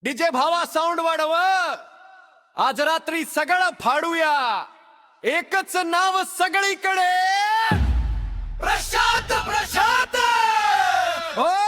DJ भावा sound वाढव, आज रात्री सगळं फाडूया. एकच नाव सगळीकडे, प्रशांत प्रशांत. होय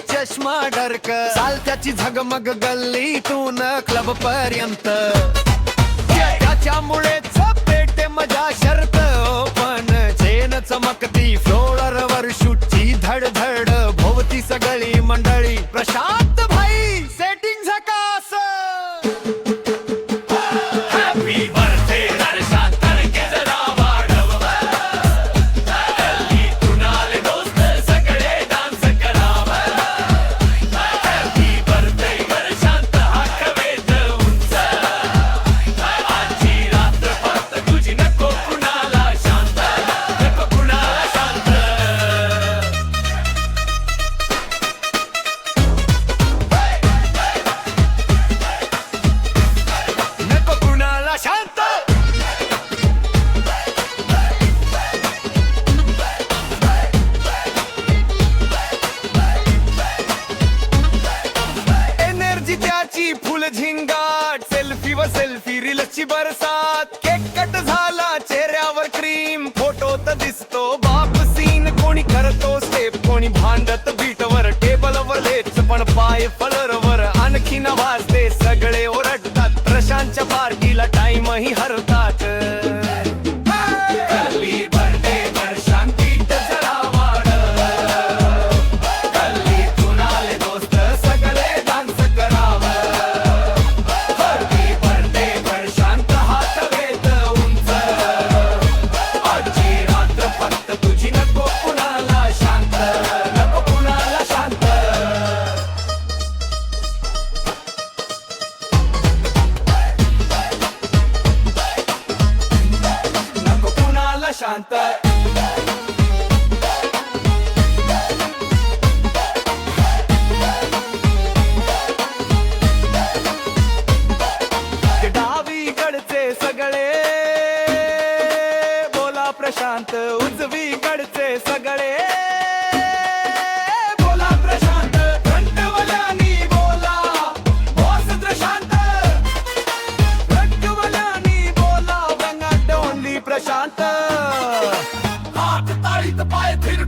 चष्मा डरक चालत्याची झगमग गल्लीतून क्लब पर्यंत, त्याच्यामुळेच पेटे मजा शर्त. पण चेन चमकती फ्लोअर वर शूटची धडधड, भोवती सगळी मंडळी. प्रशांत भाई सेटिंग झकास. हॅपी बर्थडे प्रशांत, के जरा वाढव. गल्लीतून आले दोस्त सगळे डान्स कराव. हॅपी बर्थडे प्रशांत, हाक वेध उंच. आजची रात्र फक्त तुझी, नको कुणाला शांत, नको कुणाला शांत. नको कुणाला शांत. एनर्जी त्याची फुल झिंगाट, सेल्फी व सेल्फी रीलची बरसात. केक कट झाला चेहऱ्यावर क्रीम, फोटोत दिसतो बाप सीन. कोणी करतो स्टेप, कोणी भांडत बीटवर. टेबलवर लेच पण पाय फलरवर. आणखीन वाजते सगळे ओरडतात, प्रशांतच्या पार्टीला टाइम ही हरतात. हॅपी बर्थडे प्रशांत, बीट जरा वाढव. गल्लीतून आले दोस्त सगळे डान्स कराव. हॅपी बर्थडे प्रशांत, हात वेध उंच. आजची रात्र फक्त तुझी, नको कुणाला शांत, नको कुणाला शांत. नको कुणाला शांत. डावीकडचे सगळे बोला प्रशांत, उजवीकडचे सगळे बोला प्रशांत. फ्रंटवाल्यांनी बोला बॉस प्रशांत. फ्रंटवाल्यांनी बोला बंगाट ओनली प्रशांत. हात ताळीत पाय फिर